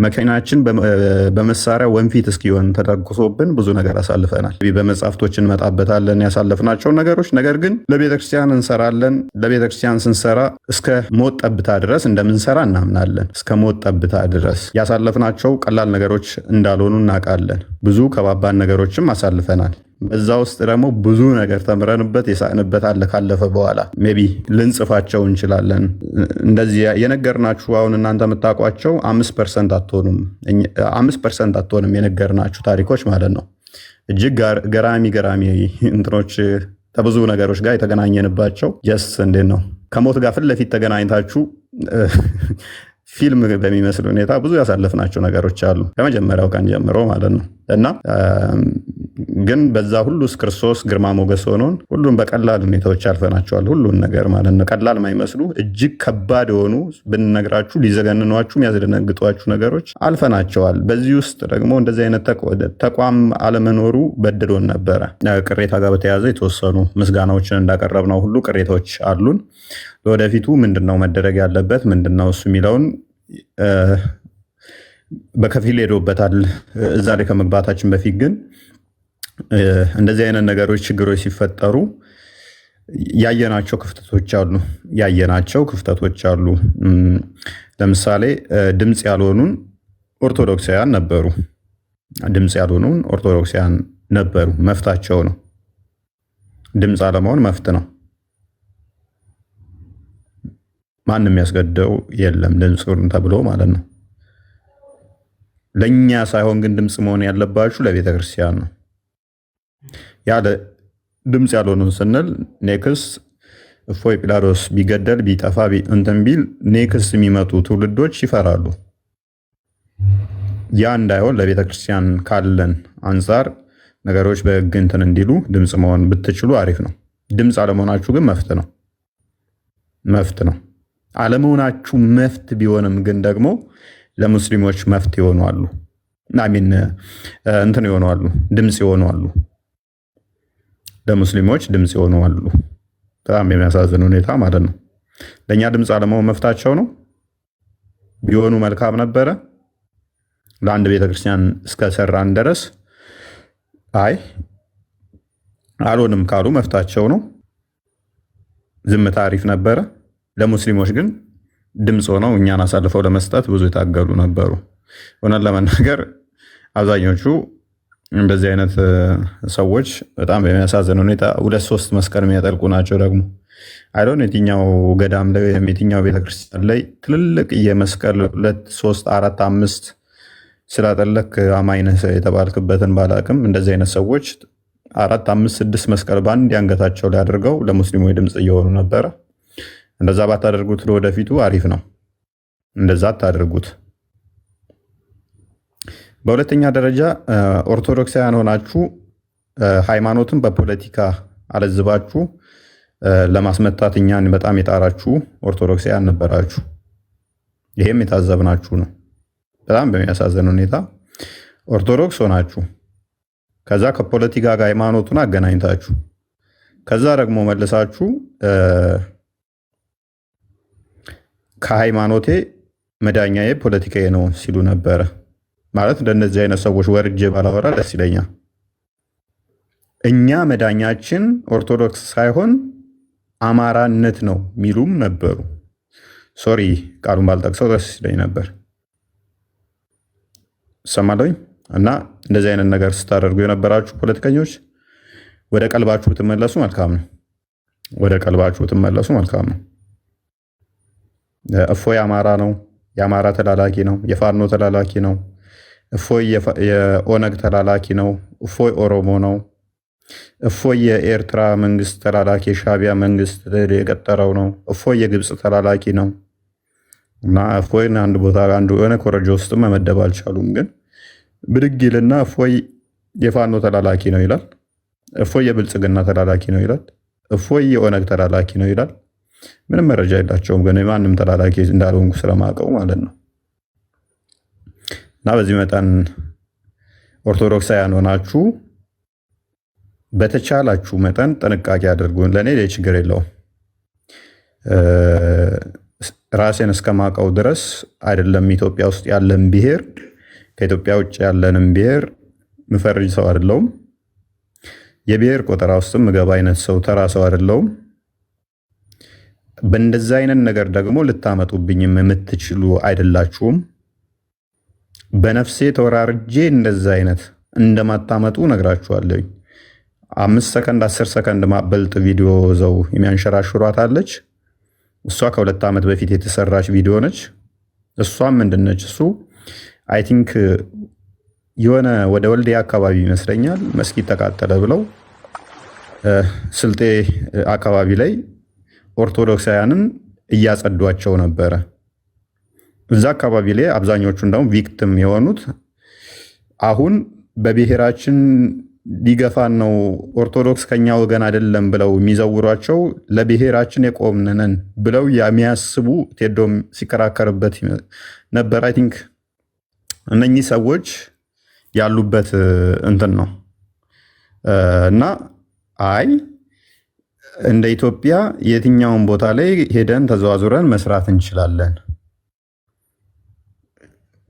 መኪናችን በመሳሪያ ወንፊት እስኪሆን ተተኩሶብን ብዙ ነገር አሳልፈናል። በመጽሐፍቶች እንመጣበታለን ያሳለፍናቸውን ነገሮች። ነገር ግን ለቤተክርስቲያን እንሰራለን። ለቤተክርስቲያን ስንሰራ እስከ ሞት ጠብታ ድረስ እንደምንሰራ እናምናለን። እስከ ሞት ጠብታ ድረስ ያሳለፍናቸው ቀላል ነገሮች እንዳልሆኑ እናውቃለን። ብዙ ከባባድ ነገሮችም አሳልፈናል። በዛ ውስጥ ደግሞ ብዙ ነገር ተምረንበት የሳቅንበት አለ። ካለፈ በኋላ ሜይ ቢ ልንጽፋቸው እንችላለን። እንደዚህ የነገርናችሁ አሁን እናንተ የምታውቋቸው 5% አትሆኑም። 5% አትሆንም የነገርናችሁ ታሪኮች ማለት ነው። እጅግ ገራሚ እንትኖች ከብዙ ነገሮች ጋር የተገናኘንባቸው እንዴት ነው ከሞት ጋር ፊት ለፊት ተገናኝታችሁ ፊልም በሚመስል ሁኔታ ብዙ ያሳለፍናቸው ነገሮች አሉ ከመጀመሪያው ቀን ጀምሮ ማለት ነው። እና ግን በዛ ሁሉ ክርስቶስ ግርማ ሞገስ ሆኖን ሁሉን በቀላል ሁኔታዎች አልፈናቸዋል። ሁሉን ነገር ማለት ነው ቀላል ማይመስሉ እጅግ ከባድ የሆኑ ብንነግራችሁ ሊዘገንኗችሁ የሚያስደነግጧችሁ ነገሮች አልፈናቸዋል። በዚህ ውስጥ ደግሞ እንደዚህ አይነት ተቋም አለመኖሩ በድሎን ነበረ። ቅሬታ ጋር በተያያዘ የተወሰኑ ምስጋናዎችን እንዳቀረብነው ሁሉ ቅሬታዎች አሉን። ለወደፊቱ ምንድነው መደረግ ያለበት ምንድነው እሱ የሚለውን በከፊል ሄዶበታል። እዛ ላይ ከመግባታችን በፊት ግን እንደዚህ አይነት ነገሮች ችግሮች ሲፈጠሩ ያየናቸው ክፍተቶች አሉ። ለምሳሌ ድምፅ ያልሆኑን ኦርቶዶክሳውያን ነበሩ። መፍታቸው ነው። ድምፅ አለመሆን መፍት ነው። ማንም ያስገደው የለም ድምፁን ተብሎ ማለት ነው። ለእኛ ሳይሆን ግን ድምፅ መሆን ያለባችሁ ለቤተክርስቲያን ነው። ያለ ድምፅ ያልሆኑን ስንል ኔክስ እፎይ ጲላጦስ ቢገደል ቢጠፋ እንትን ቢል ኔክስ የሚመጡ ትውልዶች ይፈራሉ። ያ እንዳይሆን ለቤተክርስቲያን ካለን አንጻር ነገሮች በሕግ እንትን እንዲሉ ድምፅ መሆን ብትችሉ አሪፍ ነው። ድምፅ አለመሆናችሁ ግን መፍት ነው። አለመሆናችሁ መፍት ቢሆንም ግን ደግሞ ለሙስሊሞች መፍት ይሆናሉ። እንትን ይሆናሉ፣ ድምፅ ይሆናሉ። ለሙስሊሞች ድምፅ ይሆናሉ። በጣም የሚያሳዝን ሁኔታ ማለት ነው። ለእኛ ድምፅ አለመሆን መፍታቸው ነው። ቢሆኑ መልካም ነበረ። ለአንድ ቤተክርስቲያን እስከሰራን ድረስ አይ አልሆንም ካሉ መፍታቸው ነው። ዝምታ አሪፍ ነበረ። ለሙስሊሞች ግን ድምፅ ሆነው እኛን አሳልፈው ለመስጠት ብዙ የታገሉ ነበሩ። ሆነን ለመናገር አብዛኞቹ እንደዚህ አይነት ሰዎች በጣም በሚያሳዝን ሁኔታ 2-3 መስቀል የሚያጠልቁ ናቸው። ደግሞ አይዶን የትኛው ገዳም ላይ ወይም የትኛው ቤተክርስቲያን ላይ ትልልቅ የመስቀል 2-3-4-5 ስላጠለክ አማኝ ነህ የተባልክበትን ባላቅም እንደዚህ አይነት ሰዎች 4-5-6 መስቀል በአንድ አንገታቸው ላይ አድርገው ለሙስሊሞች ድምፅ እየሆኑ ነበረ። እንደዛ ባታደርጉት ለወደፊቱ አሪፍ ነው። እንደዛ አታደርጉት። በሁለተኛ ደረጃ ኦርቶዶክሳውያን ሆናችሁ ሃይማኖትን በፖለቲካ አለዝባችሁ ለማስመታት እኛን በጣም የጣራችሁ ኦርቶዶክሳውያን ነበራችሁ። ይሄም የታዘብናችሁ ነው። በጣም በሚያሳዝን ሁኔታ ኦርቶዶክስ ሆናችሁ ከዛ ከፖለቲካ ጋር ሃይማኖቱን አገናኝታችሁ ከዛ ደግሞ መልሳችሁ ከሃይማኖቴ መዳኛዬ ፖለቲካዬ ነው ሲሉ ነበረ። ማለት እንደነዚህ አይነት ሰዎች ወርጄ ባላወራ ደስ ይለኛል። እኛ መዳኛችን ኦርቶዶክስ ሳይሆን አማራነት ነው የሚሉም ነበሩ። ሶሪ ቃሉን ባልጠቅሰው ደስ ይለኝ ነበር። ሰማለኝ። እና እንደዚህ አይነት ነገር ስታደርጉ የነበራችሁ ፖለቲከኞች ወደ ቀልባችሁ ብትመለሱ መልካም ነው። እፎይ አማራ ነው፣ የአማራ ተላላኪ ነው፣ የፋኖ ተላላኪ ነው። እፎይ የኦነግ ተላላኪ ነው። እፎይ ኦሮሞ ነው። እፎይ የኤርትራ መንግስት ተላላኪ የሻቢያ መንግስት የቀጠረው ነው። እፎይ የግብፅ ተላላኪ ነው። እና እፎይን አንድ ቦታ የሆነ ኮረጆ ውስጥ መመደብ አልቻሉም። ግን ብድግ ይልና እፎይ የፋኖ ተላላኪ ነው ይላል። እፎይ የብልጽግና ተላላኪ ነው ይላል። እፎይ የኦነግ ተላላኪ ነው ይላል። ምንም መረጃ የላቸውም። ግን የማንም ተላላኪ እንዳልሆንኩ ስለማውቀው ማለት ነው። እና በዚህ መጠን ኦርቶዶክሳውያን ሆናችሁ በተቻላችሁ መጠን ጥንቃቄ አድርጉ። ለእኔ ችግር የለውም። ራሴን እስከማውቀው ድረስ አይደለም ኢትዮጵያ ውስጥ ያለን ብሔር ከኢትዮጵያ ውጭ ያለንም ብሔር ምፈርጅ ሰው አይደለሁም። የብሔር ቆጠራ ውስጥም ምገባ አይነት ሰው ተራ ሰው አይደለሁም። በእንደዛ አይነት ነገር ደግሞ ልታመጡብኝም የምትችሉ አይደላችሁም። በነፍሴ ተወራርጄ እንደዛ አይነት እንደማታመጡ ነግራችኋለሁ። 5 ሰከንድ 10 ሰከንድ ማበልጥ ቪዲዮ ዘው የሚያንሸራሽሯት አለች። እሷ ከ2 ዓመት በፊት የተሰራች ቪዲዮ ነች። እሷም ምንድነች እሱ አይ ቲንክ የሆነ ወደ ወልዲያ አካባቢ ይመስለኛል መስጊድ ተቃጠለ ብለው ስልጤ አካባቢ ላይ ኦርቶዶክሳውያንን እያጸዷቸው ነበረ። እዛ አካባቢ ላይ አብዛኞቹ እንደውም ቪክቲም የሆኑት አሁን በብሔራችን ሊገፋን ነው ኦርቶዶክስ ከኛ ወገን አይደለም ብለው የሚዘውሯቸው ለብሔራችን የቆምነን ብለው የሚያስቡ ቴዶም ሲከራከርበት ነበር። አይ ቲንክ እነኚህ ሰዎች ያሉበት እንትን ነው እና አይ እንደ ኢትዮጵያ የትኛውን ቦታ ላይ ሄደን ተዘዋዙረን መስራት እንችላለን።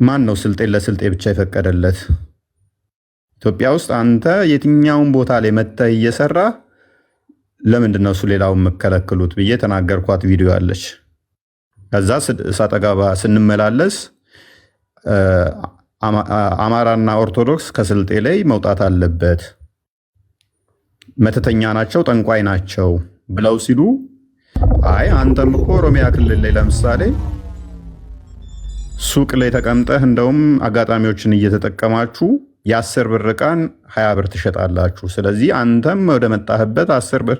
ማን ነው ስልጤን ለስልጤ ብቻ የፈቀደለት? ኢትዮጵያ ውስጥ አንተ የትኛውን ቦታ ላይ መተህ እየሰራ ለምንድን ነው እሱ ሌላውን መከለክሉት ብዬ ተናገርኳት ቪዲዮ አለች። ከዛ ሳጠጋባ ስንመላለስ አማራና ኦርቶዶክስ ከስልጤ ላይ መውጣት አለበት፣ መተተኛ ናቸው፣ ጠንቋይ ናቸው ብለው ሲሉ አይ አንተም እኮ ኦሮሚያ ክልል ላይ ለምሳሌ ሱቅ ላይ ተቀምጠህ እንደውም አጋጣሚዎችን እየተጠቀማችሁ የ10 ብር ዕቃን 20 ብር ትሸጣላችሁ። ስለዚህ አንተም ወደ መጣህበት 10 ብር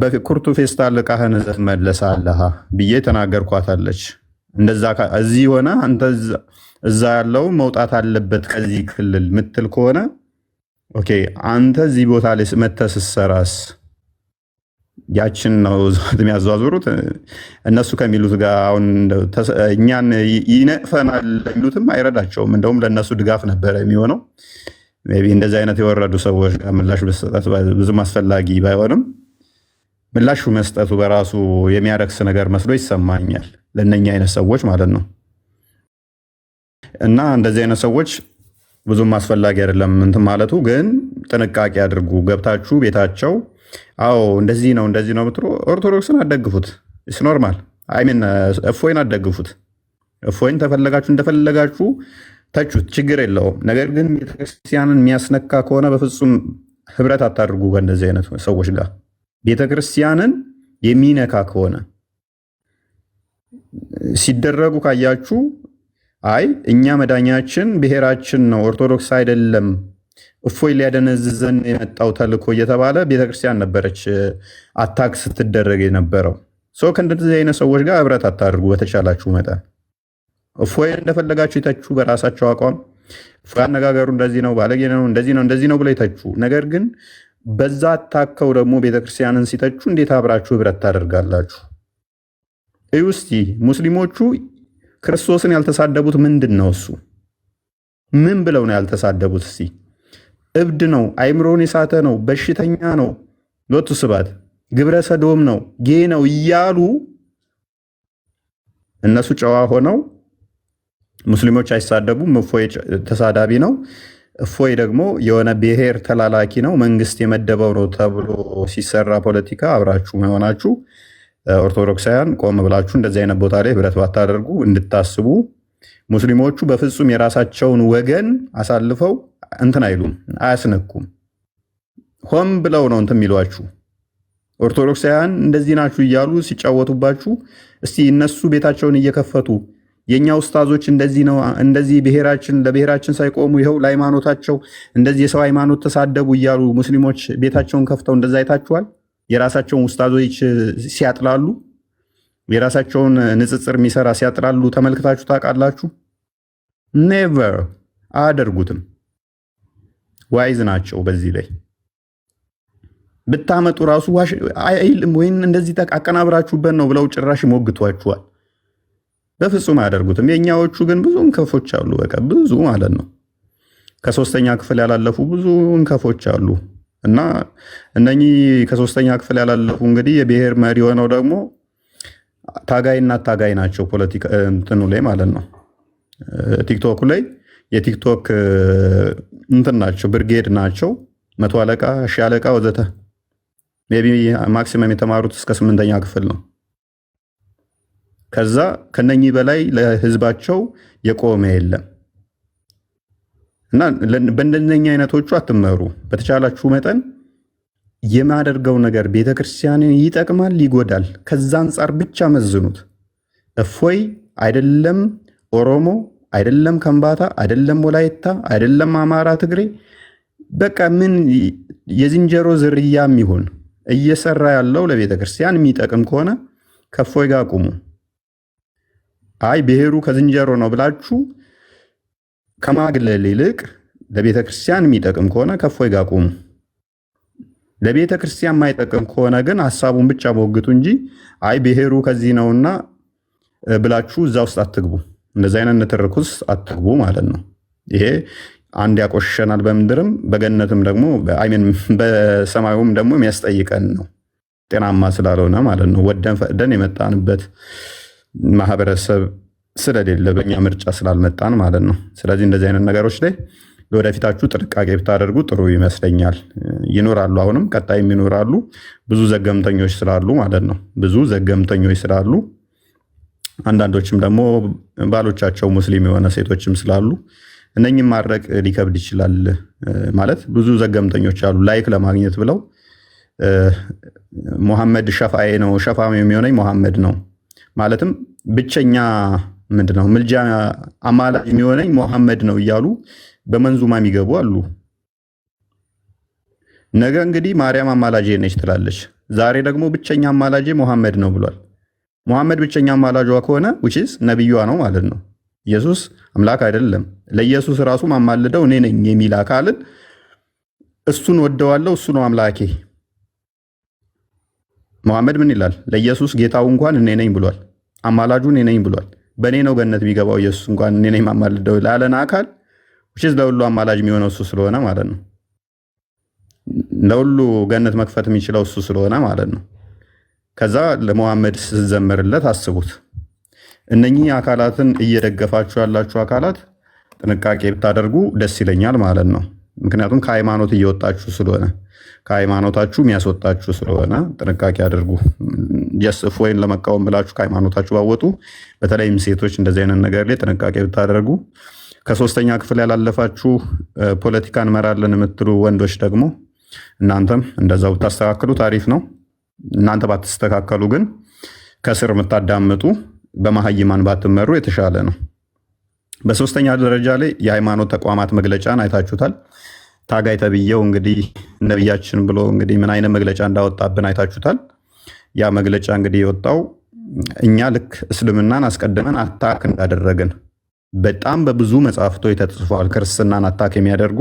በኩርቱ ፌስታል ዕቃህን መለሳለህ ብዬ ተናገርኳታለች። እንደዛ እዚህ ሆነ አንተ እዛ ያለው መውጣት አለበት ከዚህ ክልል ምትል ከሆነ ኦኬ፣ አንተ እዚህ ቦታ ላይ መተህ ስትሰራስ ያችን ነው የሚያዟዙሩት እነሱ ከሚሉት ጋር። አሁን እኛን ይነቅፈናል የሚሉትም አይረዳቸውም። እንደውም ለእነሱ ድጋፍ ነበረ የሚሆነው። ሜይ ቢ እንደዚህ አይነት የወረዱ ሰዎች ጋር ምላሽ መስጠት ብዙም አስፈላጊ ባይሆንም ምላሹ መስጠቱ በራሱ የሚያረክስ ነገር መስሎ ይሰማኛል ለእነኛ አይነት ሰዎች ማለት ነው። እና እንደዚህ አይነት ሰዎች ብዙም አስፈላጊ አይደለም እንትን ማለቱ። ግን ጥንቃቄ አድርጉ። ገብታችሁ ቤታቸው አዎ እንደዚህ ነው እንደዚህ ነው ብትሮ ኦርቶዶክስን አደግፉት። ኢስ ኖርማል። አይሚን እፎይን አደግፉት። እፎይን ተፈለጋችሁ እንደፈለጋችሁ ተቹት፣ ችግር የለውም። ነገር ግን ቤተክርስቲያንን የሚያስነካ ከሆነ በፍጹም ህብረት አታድርጉ ከእንደዚህ አይነት ሰዎች ጋር። ቤተክርስቲያንን የሚነካ ከሆነ ሲደረጉ ካያችሁ አይ እኛ መዳኛችን ብሔራችን ነው ኦርቶዶክስ አይደለም፣ እፎይ ሊያደነዝዘን የመጣው ተልኮ እየተባለ ቤተክርስቲያን ነበረች አታክ ስትደረግ የነበረው። ከእንደዚህ አይነት ሰዎች ጋር ህብረት አታድርጉ በተቻላችሁ መጠን። እፎይ እንደፈለጋችሁ ይተቹ በራሳቸው አቋም። እፎይ አነጋገሩ እንደዚህ ነው፣ ባለጌ ነው፣ እንደዚህ ነው ብለው ይተቹ። ነገር ግን በዛ አታከው ደግሞ ቤተክርስቲያንን ሲተቹ እንዴት አብራችሁ ህብረት ታደርጋላችሁ? እዩ እስቲ ሙስሊሞቹ ክርስቶስን ያልተሳደቡት ምንድን ነው? እሱ ምን ብለው ነው ያልተሳደቡት? እስቲ እብድ ነው፣ አይምሮን የሳተ ነው፣ በሽተኛ ነው፣ ሎቱ ስባት ግብረ ሰዶም ነው፣ ጌ ነው እያሉ እነሱ ጨዋ ሆነው ሙስሊሞች አይሳደቡም። እፎይ ተሳዳቢ ነው፣ እፎይ ደግሞ የሆነ ብሔር ተላላኪ ነው፣ መንግስት የመደበው ነው ተብሎ ሲሰራ ፖለቲካ አብራችሁ መሆናችሁ ኦርቶዶክሳውያን ቆም ብላችሁ እንደዚህ አይነት ቦታ ላይ ህብረት ባታደርጉ እንድታስቡ። ሙስሊሞቹ በፍጹም የራሳቸውን ወገን አሳልፈው እንትን አይሉም፣ አያስነኩም። ሆም ብለው ነው እንትን የሚሏችሁ። ኦርቶዶክሳውያን እንደዚህ ናችሁ እያሉ ሲጫወቱባችሁ፣ እስቲ እነሱ ቤታቸውን እየከፈቱ የኛ ኡስታዞች እንደዚህ ነው እንደዚህ ለብሔራችን ሳይቆሙ ይኸው ለሃይማኖታቸው እንደዚህ የሰው ሃይማኖት ተሳደቡ እያሉ ሙስሊሞች ቤታቸውን ከፍተው እንደዛ አይታችኋል? የራሳቸውን ኡስታዞች ሲያጥላሉ፣ የራሳቸውን ንጽጽር የሚሰራ ሲያጥላሉ ተመልክታችሁ ታውቃላችሁ? ኔቨር አያደርጉትም። ዋይዝ ናቸው። በዚህ ላይ ብታመጡ ራሱ አይልም ወይም እንደዚህ አቀናብራችሁበት ነው ብለው ጭራሽ ሞግቷችኋል። በፍጹም አያደርጉትም። የኛዎቹ ግን ብዙ እንከፎች አሉ። በቃ ብዙ ማለት ነው። ከ3ኛ ክፍል ያላለፉ ብዙ እንከፎች አሉ። እና እነኚህ ከ3ኛ ክፍል ያላለፉ እንግዲህ የብሔር መሪ ሆነው ደግሞ ታጋይና ታጋይ ናቸው። ፖለቲካ እንትኑ ላይ ማለት ነው። ቲክቶክ ላይ የቲክቶክ እንትን ናቸው፣ ብርጌድ ናቸው። 100 አለቃ፣ 1000 አለቃ ወዘተ። ሜይ ቢ ማክሲመም የተማሩት እስከ 8ኛ ክፍል ነው። ከዛ ከነኚህ በላይ ለህዝባቸው የቆመ የለም። እና በእንደነኛ አይነቶቹ አትመሩ። በተቻላችሁ መጠን የማደርገው ነገር ቤተክርስቲያንን ይጠቅማል ይጎዳል፣ ከዛ አንጻር ብቻ መዝኑት። እፎይ አይደለም ኦሮሞ አይደለም ከምባታ አይደለም ወላይታ አይደለም አማራ ትግሬ፣ በቃ ምን የዝንጀሮ ዝርያም ይሁን እየሰራ ያለው ለቤተክርስቲያን የሚጠቅም ከሆነ ከእፎይ ጋር ቁሙ። አይ ብሔሩ ከዝንጀሮ ነው ብላችሁ ከማግለል ይልቅ ለቤተክርስቲያን የሚጠቅም ከሆነ ከእፎይ ጋር ቁሙ። ለቤተክርስቲያን የማይጠቅም ከሆነ ግን ሀሳቡን ብቻ ሞግቱ እንጂ አይ ብሔሩ ከዚህ ነውና ብላችሁ እዛ ውስጥ አትግቡ። እንደዚህ አይነት ንትርኩስ አትግቡ ማለት ነው። ይሄ አንድ ያቆሸናል፣ በምድርም በገነትም ደግሞ በሰማዩም ደግሞ የሚያስጠይቀን ነው፣ ጤናማ ስላልሆነ ማለት ነው። ወደን ፈቅደን የመጣንበት ማህበረሰብ ስለሌለ በእኛ ምርጫ ስላልመጣን ማለት ነው። ስለዚህ እንደዚህ አይነት ነገሮች ላይ ለወደፊታችሁ ጥንቃቄ ብታደርጉ ጥሩ ይመስለኛል። ይኖራሉ፣ አሁንም ቀጣይም ይኖራሉ፣ ብዙ ዘገምተኞች ስላሉ ማለት ነው። ብዙ ዘገምተኞች ስላሉ አንዳንዶችም ደግሞ ባሎቻቸው ሙስሊም የሆነ ሴቶችም ስላሉ እነኝም ማድረግ ሊከብድ ይችላል። ማለት ብዙ ዘገምተኞች አሉ። ላይክ ለማግኘት ብለው ሙሐመድ ሸፋዬ ነው፣ ሸፋም የሚሆነኝ ሙሐመድ ነው፣ ማለትም ብቸኛ ምንድነው ምልጃ አማላጅ የሚሆነኝ ሙሐመድ ነው እያሉ በመንዙማ የሚገቡ አሉ። ነገ እንግዲህ ማርያም አማላጄ ነች ትላለች። ዛሬ ደግሞ ብቸኛ አማላጄ ሙሐመድ ነው ብሏል። ሙሐመድ ብቸኛ አማላጇ ከሆነ which ነብዩዋ ነው ማለት ነው። ኢየሱስ አምላክ አይደለም። ለኢየሱስ ራሱ ማማልደው እኔ ነኝ የሚል አካልን እሱን ወደዋለሁ፣ እሱ ነው አምላኬ። ሙሐመድ ምን ይላል? ለኢየሱስ ጌታው እንኳን እኔ ነኝ ብሏል። አማላጁ እኔ ነኝ ብሏል። በእኔ ነው ገነት የሚገባው ኢየሱስ እንኳን እኔ ነኝ ማማልደው ላለን አካል which ለሁሉ አማላጅ የሚሆነው እሱ ስለሆነ ማለት ነው። ለሁሉ ገነት መክፈት የሚችለው እሱ ስለሆነ ማለት ነው። ከዛ ለሙሐመድ ስትዘምርለት አስቡት። እነኚህ አካላትን እየደገፋችሁ ያላችሁ አካላት ጥንቃቄ ብታደርጉ ደስ ይለኛል ማለት ነው። ምክንያቱም ከሃይማኖት እየወጣችሁ ስለሆነ፣ ከሃይማኖታችሁ የሚያስወጣችሁ ስለሆነ ጥንቃቄ አድርጉ። እፎይን ለመቃወም ብላችሁ ከሃይማኖታችሁ ባወጡ፣ በተለይም ሴቶች እንደዚህ አይነት ነገር ላይ ጥንቃቄ ብታደርጉ፣ ከ3ኛ ክፍል ያላለፋችሁ ፖለቲካ እንመራለን የምትሉ ወንዶች ደግሞ እናንተም እንደዛው ብታስተካክሉ ታሪፍ ነው። እናንተ ባትስተካከሉ ግን ከስር የምታዳምጡ በመሀይማን ባትመሩ የተሻለ ነው። በ3ኛ ደረጃ ላይ የሃይማኖት ተቋማት መግለጫን አይታችሁታል። ታጋይ ተብዬው እንግዲህ ነብያችን ብሎ እንግዲህ ምን አይነት መግለጫ እንዳወጣብን አይታችሁታል። ያ መግለጫ እንግዲህ የወጣው እኛ ልክ እስልምናን አስቀድመን አታክ እንዳደረግን በጣም በብዙ መጽሐፍቶች ተጽፏል። ክርስትናን አታክ የሚያደርጉ፣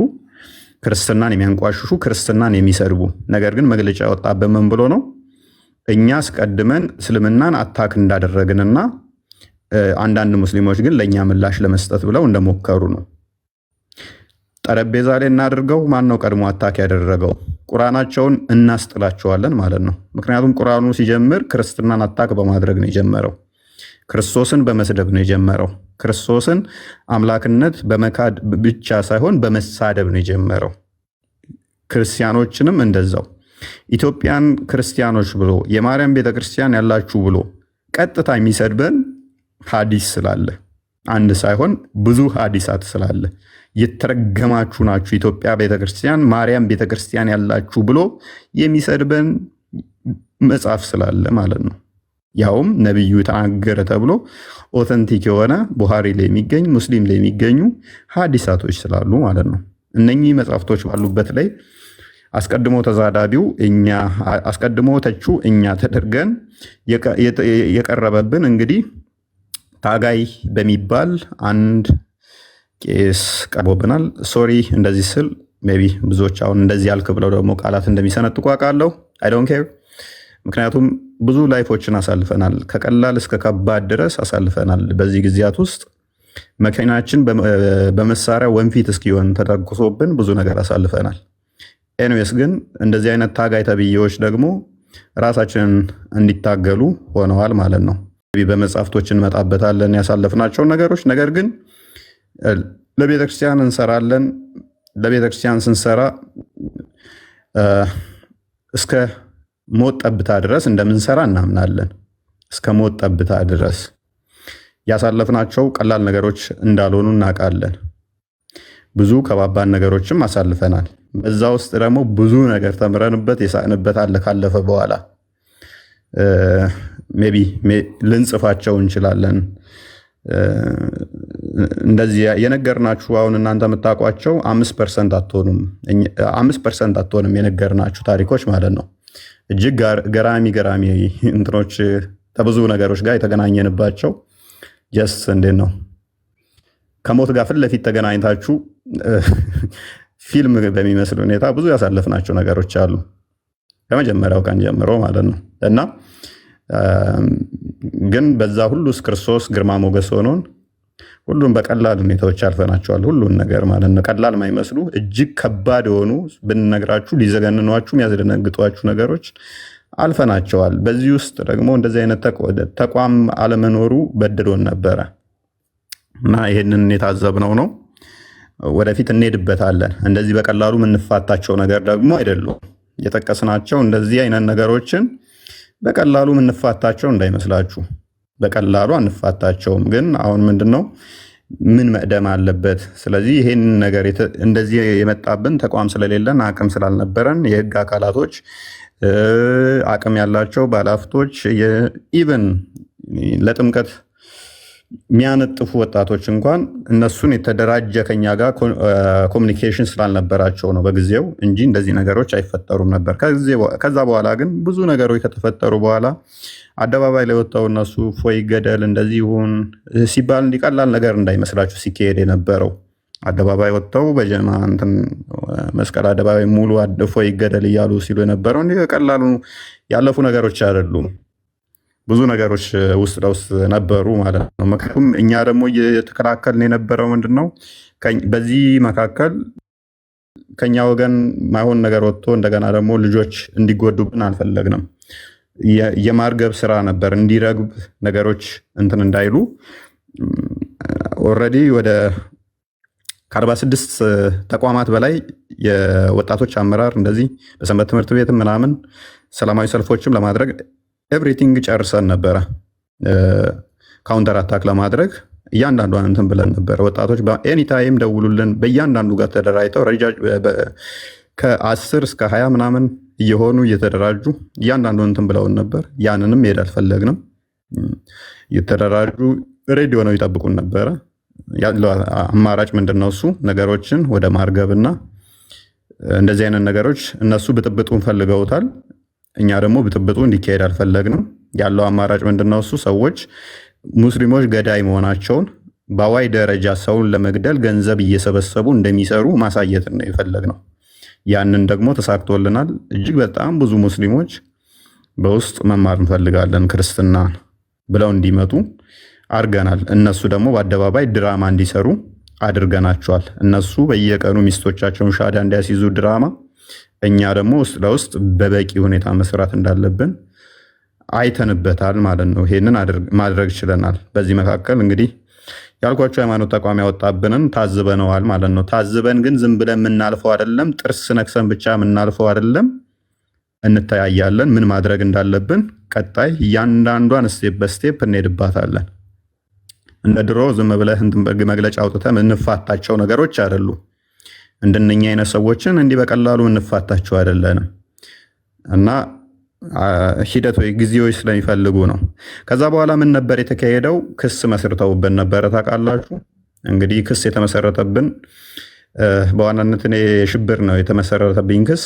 ክርስትናን የሚያንቋሽሹ፣ ክርስትናን የሚሰድቡ። ነገር ግን መግለጫ ያወጣብን ምን ብሎ ነው? እኛ አስቀድመን እስልምናን አታክ እንዳደረግንና አንዳንድ ሙስሊሞች ግን ለእኛ ምላሽ ለመስጠት ብለው እንደሞከሩ ነው። ጠረጴዛ ላይ እናድርገው። ማን ነው ቀድሞ አታክ ያደረገው? ቁርአናቸውን እናስጥላቸዋለን ማለት ነው። ምክንያቱም ቁርአኑ ሲጀምር ክርስትናን አታክ በማድረግ ነው የጀመረው። ክርስቶስን በመስደብ ነው የጀመረው። ክርስቶስን አምላክነት በመካድ ብቻ ሳይሆን በመሳደብ ነው የጀመረው። ክርስቲያኖችንም እንደዛው ኢትዮጵያን ክርስቲያኖች ብሎ የማርያም ቤተክርስቲያን ያላችሁ ብሎ ቀጥታ የሚሰድበን ሐዲስ ስላለ፣ አንድ ሳይሆን ብዙ ሐዲሳት ስላለ የተረገማችሁ ናችሁ ኢትዮጵያ ቤተክርስቲያን ማርያም ቤተክርስቲያን ያላችሁ ብሎ የሚሰድበን መጽሐፍ ስላለ ማለት ነው። ያውም ነብዩ ተናገረ ተብሎ ኦተንቲክ የሆነ ቡሃሪ ላይ የሚገኝ ሙስሊም ላይ የሚገኙ ሐዲሳቶች ስላሉ ማለት ነው። እነኚህ መጽሐፍቶች ባሉበት ላይ አስቀድሞ ተዛዳቢው እኛ፣ አስቀድሞ ተቹ እኛ ተደርገን የቀረበብን እንግዲህ ታጋይ በሚባል አንድ ቄስ ቀርቦብናል። ሶሪ እንደዚህ ስል ሜይ ቢ ብዙዎች አሁን እንደዚህ ያልክ ብለው ደግሞ ቃላት እንደሚሰነጥቁ አውቃለሁ። አይ ዶንት ኬር። ምክንያቱም ብዙ ላይፎችን አሳልፈናል፣ ከቀላል እስከ ከባድ ድረስ አሳልፈናል። በዚህ ጊዜያት ውስጥ መኪናችን በመሳሪያ ወንፊት እስኪሆን ተተኩሶብን ብዙ ነገር አሳልፈናል። ኤንዌስ ግን እንደዚህ አይነት ታጋይ ተብዬዎች ደግሞ ራሳችንን እንዲታገሉ ሆነዋል ማለት ነው። በመጽሐፍቶች እንመጣበታለን ያሳለፍናቸውን ነገሮች። ነገር ግን ለቤተክርስቲያን እንሰራለን። ለቤተክርስቲያን ስንሰራ እስከ ሞት ጠብታ ድረስ እንደምንሰራ እናምናለን። እስከ ሞት ጠብታ ድረስ ያሳለፍናቸው ቀላል ነገሮች እንዳልሆኑ እናውቃለን። ብዙ ከባባድ ነገሮችም አሳልፈናል። በዛ ውስጥ ደግሞ ብዙ ነገር ተምረንበት የሳቅንበት አለ። ካለፈ በኋላ ሜቢ ልንጽፋቸው እንችላለን። እንደዚህ የነገርናችሁ አሁን እናንተ የምታውቋቸው 5% አትሆኑም። 5% አትሆንም የነገርናችሁ ታሪኮች ማለት ነው። እጅግ ገራሚ እንትኖች ከብዙ ነገሮች ጋር የተገናኘንባቸው ጀስት እንዴት ነው ከሞት ጋር ፊት ለፊት ተገናኝታችሁ ፊልም በሚመስል ሁኔታ ብዙ ያሳለፍናቸው ነገሮች አሉ ከመጀመሪያው ቀን ጀምሮ ማለት ነው። እና ግን በዛ ሁሉ ውስጥ ክርስቶስ ግርማ ሞገስ ሆኖን ሁሉም በቀላል ሁኔታዎች አልፈናቸዋል። ሁሉን ነገር ማለት ነው ቀላል የማይመስሉ እጅግ ከባድ የሆኑ ብንነግራችሁ ሊዘገንኗችሁ የሚያስደነግጧችሁ ነገሮች አልፈናቸዋል። በዚህ ውስጥ ደግሞ እንደዚህ አይነት ተቋም አለመኖሩ በድሎን ነበረ እና ይሄንን የታዘብነው ነው። ወደፊት እንሄድበታለን። እንደዚህ በቀላሉ የምንፋታቸው ነገር ደግሞ አይደሉም የጠቀስናቸው። እንደዚህ አይነት ነገሮችን በቀላሉ የምንፋታቸው እንዳይመስላችሁ። በቀላሉ አንፋታቸውም። ግን አሁን ምንድነው ምን መቅደም አለበት? ስለዚህ ይሄን ነገር እንደዚህ የመጣብን ተቋም ስለሌለን አቅም ስላልነበረን የህግ አካላቶች አቅም ያላቸው ባለሀብቶች ኢቨን ለጥምቀት የሚያነጥፉ ወጣቶች እንኳን እነሱን የተደራጀ ከኛ ጋር ኮሚኒኬሽን ስላልነበራቸው ነው በጊዜው እንጂ እንደዚህ ነገሮች አይፈጠሩም ነበር። ከዛ በኋላ ግን ብዙ ነገሮች ከተፈጠሩ በኋላ አደባባይ ላይ ወጣው እነሱ ፎይ ገደል እንደዚህ ይሁን ሲባል እንዲቀላል ነገር እንዳይመስላችሁ ሲካሄድ የነበረው አደባባይ ወጣው በጀማ እንትን መስቀል አደባባይ ሙሉ ፎይ ገደል እያሉ ሲሉ የነበረው እንዲህ ቀላሉ ያለፉ ነገሮች አይደሉም። ብዙ ነገሮች ውስጥ ለውስጥ ነበሩ ማለት ነው። ምክንያቱም እኛ ደግሞ እየተከላከልን የነበረው ምንድነው በዚህ መካከል ከኛ ወገን ማይሆን ነገር ወጥቶ እንደገና ደግሞ ልጆች እንዲጎዱብን አልፈለግንም። የማርገብ ስራ ነበር እንዲረግብ ነገሮች እንትን እንዳይሉ ኦልሬዲ ወደ ከ46 ተቋማት በላይ የወጣቶች አመራር እንደዚህ በሰንበት ትምህርት ቤት ምናምን ሰላማዊ ሰልፎችም ለማድረግ ኤቭሪቲንግ ጨርሰን ነበረ። ካውንተር አታክ ለማድረግ እያንዳንዷን እንትን ብለን ነበረ። ወጣቶች በኤኒታይም ደውሉልን። በእያንዳንዱ ጋር ተደራጅተው ከ10 እስከ 20 ምናምን እየሆኑ እየተደራጁ እያንዳንዱ እንትን ብለውን ነበር። ያንንም ሄድ አልፈለግንም። እየተደራጁ ሬዲዮ ነው ይጠብቁን ነበረ። ያለው አማራጭ ምንድነው? እሱ ነገሮችን ወደ ማርገብና እንደዚህ አይነት ነገሮች እነሱ ብጥብጡን ፈልገውታል። እኛ ደግሞ ብጥብጡ እንዲካሄድ አልፈለግንም። ያለው አማራጭ ምንድነው? እሱ ሰዎች ሙስሊሞች ገዳይ መሆናቸውን በዋይ ደረጃ ሰውን ለመግደል ገንዘብ እየሰበሰቡ እንደሚሰሩ ማሳየት ነው የፈለግነው። ያንን ደግሞ ተሳክቶልናል። እጅግ በጣም ብዙ ሙስሊሞች በውስጥ መማር እንፈልጋለን ክርስትና ብለው እንዲመጡ አድርገናል። እነሱ ደግሞ በአደባባይ ድራማ እንዲሰሩ አድርገናቸዋል። እነሱ በየቀኑ ሚስቶቻቸውን ሻዳ እንዲያስይዙ ድራማ፣ እኛ ደግሞ ውስጥ ለውስጥ በበቂ ሁኔታ መስራት እንዳለብን አይተንበታል ማለት ነው። ይሄንን ማድረግ ችለናል። በዚህ መካከል እንግዲህ ያልኳቸው ሃይማኖት ተቋም ያወጣብንን ታዝበነዋል ማለት ነው። ታዝበን ግን ዝም ብለን የምናልፈው አይደለም። ጥርስ ነክሰን ብቻ የምናልፈው አይደለም። እንተያያለን። ምን ማድረግ እንዳለብን ቀጣይ እያንዳንዷን ስቴፕ በስቴፕ እንሄድባታለን። እንደ ድሮ ዝም ብለህ መግለጫ አውጥተህ የምንፋታቸው ነገሮች አይደሉ። እንደነኛ አይነት ሰዎችን እንዲህ በቀላሉ እንፋታቸው አይደለንም እና ሂደቶች ጊዜዎች ስለሚፈልጉ ነው። ከዛ በኋላ ምን ነበር የተካሄደው? ክስ መስርተውብን ነበረ። ታውቃላችሁ እንግዲህ ክስ የተመሰረተብን በዋናነት እኔ ሽብር ነው የተመሰረተብኝ ክስ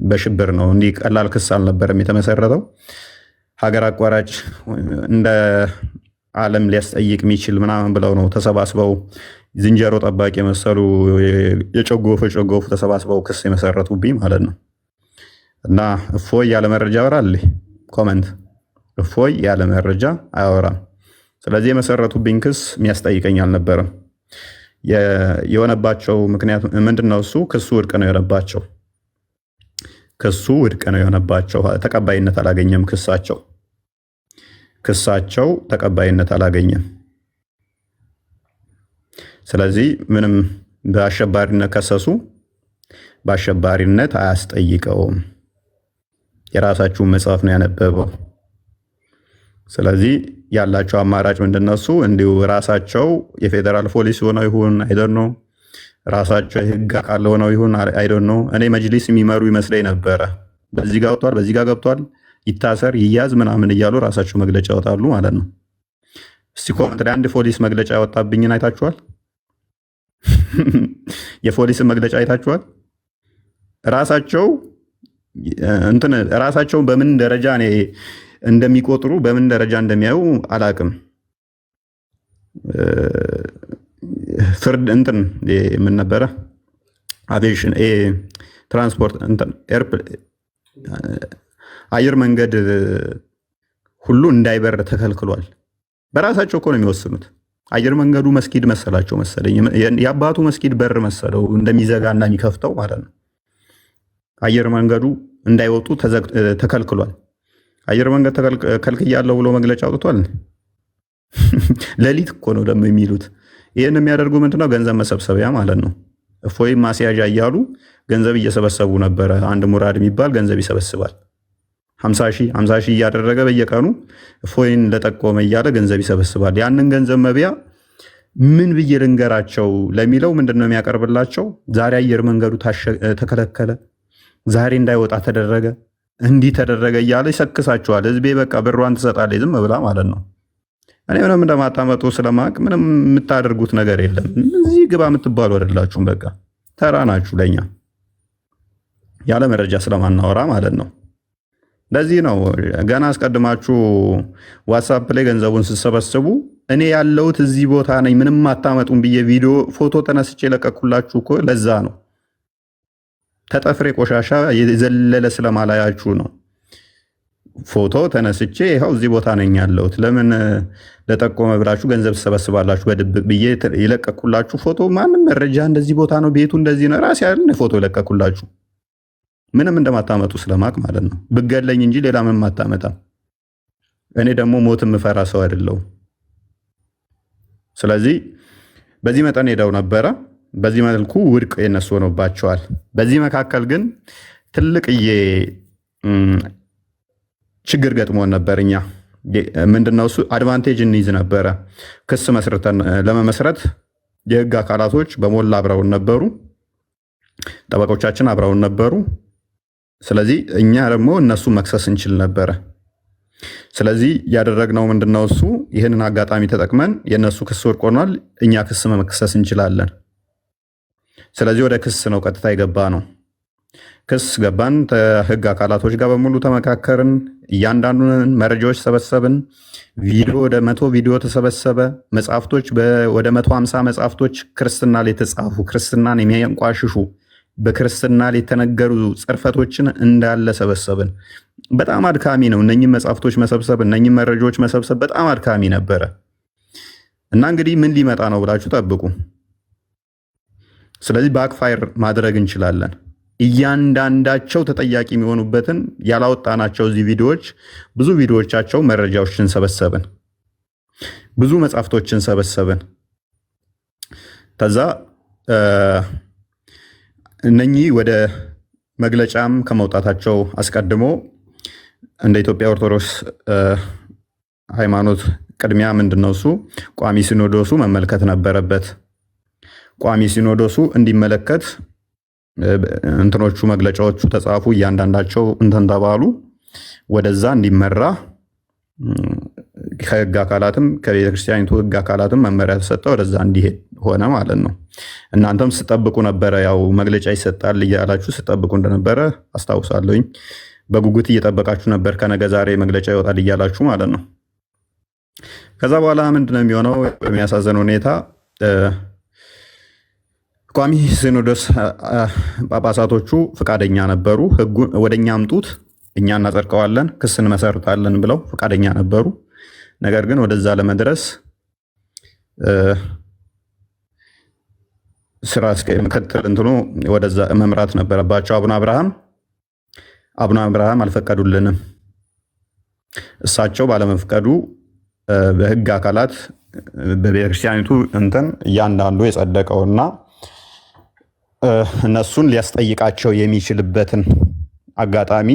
በሽብር ነው። እንዲህ ቀላል ክስ አልነበረም የተመሰረተው። ሀገር አቋራጭ እንደ ዓለም ሊያስጠይቅ የሚችል ምናምን ብለው ነው ተሰባስበው ዝንጀሮ ጠባቂ የመሰሉ የጨጎፉ ተሰባስበው ክስ የመሰረቱብኝ ማለት ነው። እና እፎይ ያለ መረጃ ያወራል። ኮመንት እፎይ ያለ መረጃ አያወራም። ስለዚህ የመሰረቱብኝ ክስ የሚያስጠይቀኝ አልነበረም። የሆነባቸው ምክንያት ምንድነው? እሱ ክሱ ውድቅ ነው የሆነባቸው። ክሱ ውድቅ ነው የሆነባቸው። ተቀባይነት አላገኘም ክሳቸው። ክሳቸው ተቀባይነት አላገኘም። ስለዚህ ምንም በአሸባሪነት ከሰሱ፣ በአሸባሪነት አያስጠይቀውም። የራሳችሁን መጽሐፍ ነው ያነበበው። ስለዚህ ያላቸው አማራጭ ምንድነሱ? እንዲሁ ራሳቸው የፌዴራል ፖሊስ ሆነው ይሁን አይደል ነው፣ ራሳቸው የህግ አካል ሆነው ይሁን አይደል ነው። እኔ መጅሊስ የሚመሩ ይመስለኝ ነበረ። በዚህ ጋር ወጥቷል፣ በዚህ ጋር ገብቷል፣ ይታሰር ይያዝ ምናምን እያሉ ራሳቸው መግለጫ ያወጣሉ ማለት ነው። እስቲ ኮመንት ላይ አንድ ፖሊስ መግለጫ ያወጣብኝን አይታችኋል? የፖሊስን መግለጫ አይታችኋል? ራሳቸው በምን ደረጃ እንደሚቆጥሩ በምን ደረጃ እንደሚያዩ አላቅም። ፍርድ ምን ነበረ አቪዬሽን ትራንስፖርት አየር መንገድ ሁሉ እንዳይበር ተከልክሏል። በራሳቸው እኮ ነው የሚወስኑት። አየር መንገዱ መስጊድ መሰላቸው መሰለኝ፣ የአባቱ መስጊድ በር መሰለው እንደሚዘጋና የሚከፍተው ማለት ነው። አየር መንገዱ እንዳይወጡ ተከልክሏል። አየር መንገድ ከልክያለሁ ብሎ መግለጫ አውጥቷል። ሌሊት እኮ ነው ደግሞ የሚሉት። ይህን የሚያደርጉ ምንድነው? ገንዘብ መሰብሰቢያ ማለት ነው። እፎይም ማስያዣ እያሉ ገንዘብ እየሰበሰቡ ነበረ። አንድ ሙራድ የሚባል ገንዘብ ይሰበስባል። 50 ሺህ እያደረገ በየቀኑ እፎይን ለጠቆመ እያለ ገንዘብ ይሰበስባል። ያንን ገንዘብ መብያ ምን ብዬ ልንገራቸው ለሚለው ምንድነው የሚያቀርብላቸው? ዛሬ አየር መንገዱ ተከለከለ፣ ዛሬ እንዳይወጣ ተደረገ፣ እንዲህ ተደረገ እያለ ይሰክሳቸዋል። ህዝቤ በቃ ብሯን ትሰጣለች ዝም ብላ ማለት ነው። እኔ ምንም እንደማታመጡ ስለማቅ ምንም የምታደርጉት ነገር የለም። እዚህ ግባ የምትባሉ አይደላችሁም። በቃ ተራ ናችሁ ለኛ ያለ መረጃ ስለማናወራ ማለት ነው። ለዚህ ነው ገና አስቀድማችሁ ዋትሳፕ ላይ ገንዘቡን ስትሰበስቡ እኔ ያለሁት እዚህ ቦታ ነኝ ምንም አታመጡም ብዬ ቪዲዮ ፎቶ ተነስቼ ለቀኩላችሁ እኮ ለዛ ነው። ተጠፍሬ ቆሻሻ የዘለለ ስለማላያችሁ ነው። ፎቶ ተነስቼ ይኸው እዚህ ቦታ ነኝ ያለሁት። ለምን ለጠቆመ ብላችሁ ገንዘብ ትሰበስባላችሁ በድብቅ ብዬ የለቀኩላችሁ ፎቶ ማንም መረጃ እንደዚህ ቦታ ነው ቤቱ እንደዚህ ነው ራሴ ያለ ፎቶ የለቀኩላችሁ ምንም እንደማታመጡ ስለማቅ ማለት ነው። ብገለኝ እንጂ ሌላ ምንም አታመጣም። እኔ ደግሞ ሞት የምፈራ ሰው አይደለሁም። ስለዚህ በዚህ መጠን ሄደው ነበረ። በዚህ መልኩ ውድቅ የነሱ ሆኖባቸዋል። በዚህ መካከል ግን ትልቅዬ ችግር ገጥሞን ነበር። እኛ ምንድነው እሱ አድቫንቴጅ እንይዝ ነበረ። ክስ መስርተን ለመመስረት የህግ አካላቶች በሞላ አብረውን ነበሩ። ጠበቆቻችን አብረውን ነበሩ። ስለዚህ እኛ ደግሞ እነሱ መክሰስ እንችል ነበረ። ስለዚህ ያደረግነው ምንድነው እሱ ይህንን አጋጣሚ ተጠቅመን የእነሱ ክስ ወድቅ ሆኗል፣ እኛ ክስ መክሰስ እንችላለን። ስለዚህ ወደ ክስ ነው ቀጥታ የገባ ነው። ክስ ገባን። ከህግ አካላቶች ጋር በሙሉ ተመካከርን። እያንዳንዱን መረጃዎች ሰበሰብን። ቪዲዮ ወደ 100 ቪዲዮ ተሰበሰበ። መጽሐፍቶች ወደ 150 መጽሐፍቶች ክርስትና ላይ የተጻፉ ክርስትናን የሚያንቋሽሹ በክርስትና ላይ የተነገሩ ጽርፈቶችን እንዳለ ሰበሰብን። በጣም አድካሚ ነው እነኚህ መጽሐፍቶች መሰብሰብ፣ እነኚህ መረጃዎች መሰብሰብ በጣም አድካሚ ነበረ እና እንግዲህ ምን ሊመጣ ነው ብላችሁ ጠብቁ። ስለዚህ ባክፋየር ማድረግ እንችላለን። እያንዳንዳቸው ተጠያቂ የሚሆኑበትን ያላወጣናቸው እዚህ ቪዲዮዎች ብዙ ቪዲዮዎቻቸው መረጃዎችን ሰበሰብን፣ ብዙ መጽሐፍቶችን ሰበሰብን። ከዛ እነኚህ ወደ መግለጫም ከመውጣታቸው አስቀድሞ እንደ ኢትዮጵያ ኦርቶዶክስ ሃይማኖት ቅድሚያ ምንድነው እሱ ቋሚ ሲኖዶሱ መመልከት ነበረበት። ቋሚ ሲኖዶሱ እንዲመለከት እንትኖቹ መግለጫዎቹ ተጻፉ፣ እያንዳንዳቸው እንትን ተባሉ፣ ወደዛ እንዲመራ ከህግ አካላትም ከቤተክርስቲያኒቱ ህግ አካላትም መመሪያ ተሰጠ፣ ወደዛ እንዲሄድ ሆነ ማለት ነው። እናንተም ስጠብቁ ነበረ፣ ያው መግለጫ ይሰጣል እያላችሁ ስጠብቁ እንደነበረ አስታውሳለሁኝ። በጉጉት እየጠበቃችሁ ነበር፣ ከነገ ዛሬ መግለጫ ይወጣል እያላችሁ ማለት ነው። ከዛ በኋላ ምንድነው የሚሆነው? በሚያሳዝን ሁኔታ ቋሚ ሲኖዶስ ጳጳሳቶቹ ፈቃደኛ ነበሩ። ህጉን ወደኛ አምጡት እኛ እናጸድቀዋለን ክስ እንመሰርታለን ብለው ፈቃደኛ ነበሩ። ነገር ግን ወደዛ ለመድረስ ስራ ምክትል እንትኑ ወደዛ መምራት ነበረባቸው። አቡነ አብርሃም አልፈቀዱልንም። እሳቸው ባለመፍቀዱ በህግ አካላት በቤተክርስቲያኒቱ እንትን እያንዳንዱ የጸደቀውና እነሱን ሊያስጠይቃቸው የሚችልበትን አጋጣሚ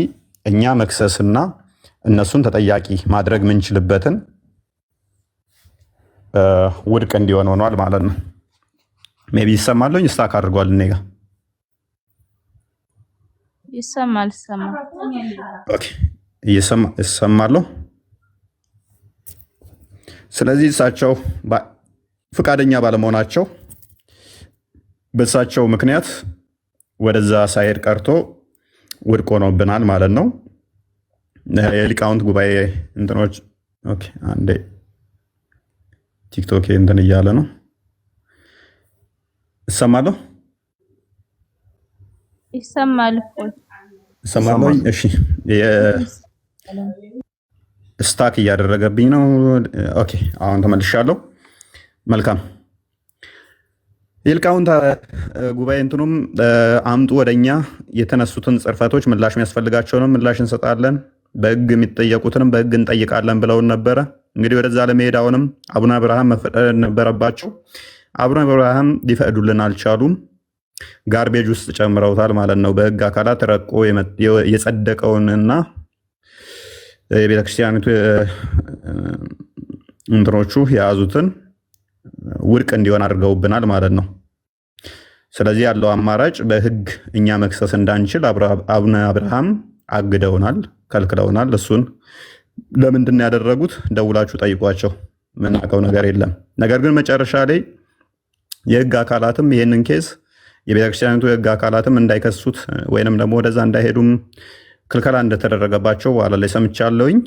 እኛ መክሰስና እነሱን ተጠያቂ ማድረግ ምንችልበትን ውድቅ እንዲሆን ሆኗል ማለት ነው። ሜቢ ይሰማለኝ ስታክ አድርጓል። እኔ ጋር ይሰማል። ኦኬ ይሰማለሁ። ስለዚህ እሳቸው ፍቃደኛ ባለመሆናቸው በእሳቸው ምክንያት ወደዛ ሳይሄድ ቀርቶ ውድቅ ሆኖብናል ማለት ነው። የሊቃውንት ጉባኤ እንትኖች ኦኬ፣ አንዴ ቲክቶክ እንትን እያለ ነው። እሰማለሁ ይሰማል። እሺ፣ ስታክ እያደረገብኝ ነው። ኦኬ፣ አሁን ተመልሻለሁ። መልካም። የሊቃውንት ጉባኤ እንትኑም አምጡ ወደኛ የተነሱትን ጽርፈቶች ምላሽ የሚያስፈልጋቸውንም ምላሽ እንሰጣለን፣ በህግ የሚጠየቁትንም በህግ እንጠይቃለን ብለውን ነበረ። እንግዲህ ወደዛ ለመሄድ አሁንም አቡነ አብርሃም መፈቀድ ነበረባቸው። አቡነ አብርሃም ሊፈቅዱልን አልቻሉም። ጋርቤጅ ውስጥ ጨምረውታል ማለት ነው። በህግ አካላት ረቆ የጸደቀውንና የቤተክርስቲያኒቱ እንትኖቹ የያዙትን ውድቅ እንዲሆን አድርገውብናል ማለት ነው። ስለዚህ ያለው አማራጭ በህግ እኛ መክሰስ እንዳንችል አቡነ አብርሃም አግደውናል፣ ከልክለውናል። እሱን ለምንድን ያደረጉት ደውላችሁ ጠይቋቸው፣ ምናውቀው ነገር የለም። ነገር ግን መጨረሻ ላይ የህግ አካላትም ይህንን ኬስ የቤተክርስቲያኒቱ የህግ አካላትም እንዳይከሱት ወይንም ደግሞ ወደዛ እንዳይሄዱም ክልከላ እንደተደረገባቸው በኋላ ላይ ሰምቻለሁኝ።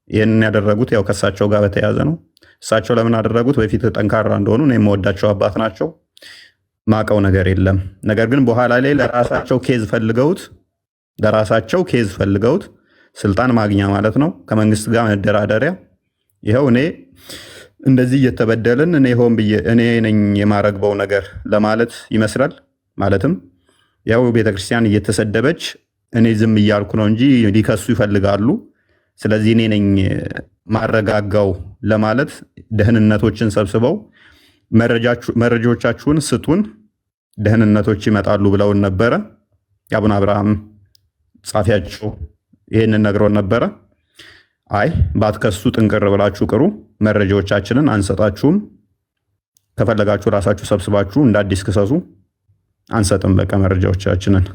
ይህንን ያደረጉት ያው ከእሳቸው ጋር በተያያዘ ነው። እሳቸው ለምን አደረጉት? በፊት ጠንካራ እንደሆኑ እኔ የምወዳቸው አባት ናቸው። ማቀው ነገር የለም። ነገር ግን በኋላ ላይ ለራሳቸው ኬዝ ፈልገውት ስልጣን ማግኛ ማለት ነው፣ ከመንግስት ጋር መደራደሪያ። ይኸው እኔ እንደዚህ እየተበደልን እኔ ሆን ብዬ እኔ ነኝ የማረግበው ነገር ለማለት ይመስላል። ማለትም ያው ቤተክርስቲያን እየተሰደበች እኔ ዝም እያልኩ ነው እንጂ ሊከሱ ይፈልጋሉ። ስለዚህ እኔ ነኝ ማረጋጋው ለማለት ደህንነቶችን ሰብስበው መረጃዎቻችሁን ስጡን፣ ደህንነቶች ይመጣሉ ብለውን ነበረ። የአቡነ አብርሃም ጻፊያቸው ይህንን ነግሮን ነበረ። አይ ባትከሱ ጥንቅር ብላችሁ ቅሩ፣ መረጃዎቻችንን አንሰጣችሁም፣ ከፈለጋችሁ ራሳችሁ ሰብስባችሁ እንደ አዲስ ክሰሱ፣ አንሰጥም በቃ መረጃዎቻችንን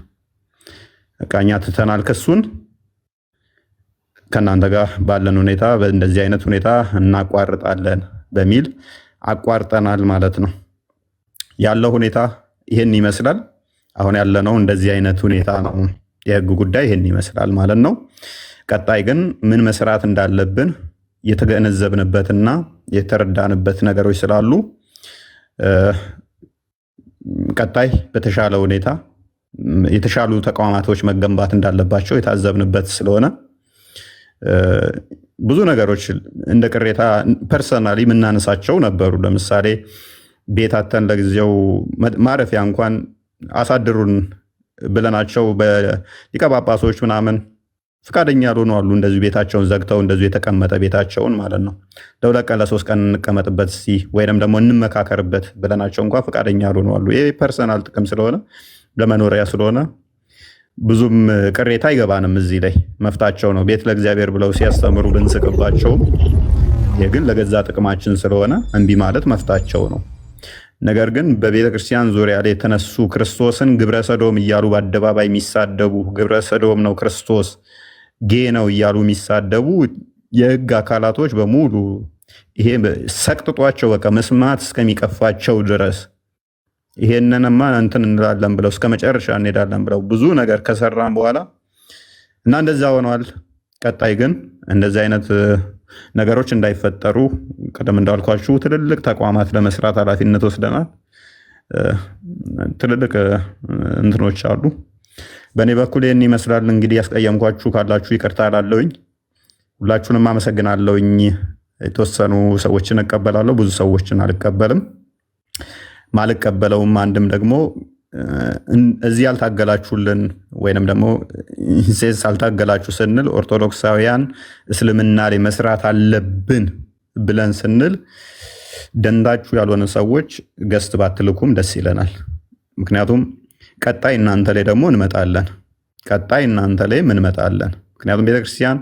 እቃኛ ትተናል፣ ክሱን ከእናንተ ጋር ባለን ሁኔታ በእንደዚህ አይነት ሁኔታ እናቋርጣለን በሚል አቋርጠናል ማለት ነው። ያለው ሁኔታ ይህን ይመስላል። አሁን ያለነው እንደዚህ አይነት ሁኔታ ነው። የህግ ጉዳይ ይህን ይመስላል ማለት ነው። ቀጣይ ግን ምን መስራት እንዳለብን የተገነዘብንበትና የተረዳንበት ነገሮች ስላሉ ቀጣይ በተሻለ ሁኔታ የተሻሉ ተቋማቶች መገንባት እንዳለባቸው የታዘብንበት ስለሆነ ብዙ ነገሮች እንደ ቅሬታ ፐርሰናሊ የምናነሳቸው ነበሩ። ለምሳሌ ቤታተን ለጊዜው ማረፊያ እንኳን አሳድሩን ብለናቸው በሊቀ ጳጳሶች ምናምን ፍቃደኛ ያልሆኑ አሉ። እንደዚሁ ቤታቸውን ዘግተው እንደዚሁ የተቀመጠ ቤታቸውን ማለት ነው ለ2 ቀን ለ3 ቀን እንቀመጥበት ወይንም ደግሞ እንመካከርበት ብለናቸው እንኳን ፍቃደኛ ያልሆኑ አሉ። ይሄ ፐርሰናል ጥቅም ስለሆነ ለመኖሪያ ስለሆነ ብዙም ቅሬታ አይገባንም። እዚህ ላይ መፍታቸው ነው። ቤት ለእግዚአብሔር ብለው ሲያስተምሩ ብንስቅባቸውም ይህ ግን ለገዛ ጥቅማችን ስለሆነ እምቢ ማለት መፍታቸው ነው። ነገር ግን በቤተ ክርስቲያን ዙሪያ ላይ የተነሱ ክርስቶስን ግብረ ሰዶም እያሉ በአደባባይ የሚሳደቡ ግብረ ሰዶም ነው ክርስቶስ ጌ ነው እያሉ የሚሳደቡ የህግ አካላቶች በሙሉ ይሄ ሰቅጥጧቸው በቃ መስማት እስከሚቀፋቸው ድረስ ይሄንንማ እንትን እንላለን ብለው እስከ መጨረሻ እንሄዳለን ብለው ብዙ ነገር ከሰራን በኋላ እና እንደዛ ሆነዋል። ቀጣይ ግን እንደዚህ አይነት ነገሮች እንዳይፈጠሩ ቀደም እንዳልኳችሁ ትልልቅ ተቋማት ለመስራት ኃላፊነት ወስደናል። ትልልቅ እንትኖች አሉ። በእኔ በኩል ይህን ይመስላል። እንግዲህ ያስቀየምኳችሁ ካላችሁ ይቅርታ እላለሁኝ። ሁላችሁንም አመሰግናለሁኝ። የተወሰኑ ሰዎችን እቀበላለሁ፣ ብዙ ሰዎችን አልቀበልም። ማልቀበለውም አንድም ደግሞ እዚህ ያልታገላችሁልን ወይንም ደግሞ ኢንሴንስ አልታገላችሁ ስንል ኦርቶዶክሳውያን እስልምና ላይ መስራት አለብን ብለን ስንል ደንዳችሁ ያልሆነ ሰዎች ገስት ባትልኩም ደስ ይለናል። ምክንያቱም ቀጣይ እናንተ ላይ ደግሞ እንመጣለን። ምክንያቱም ቤተክርስቲያን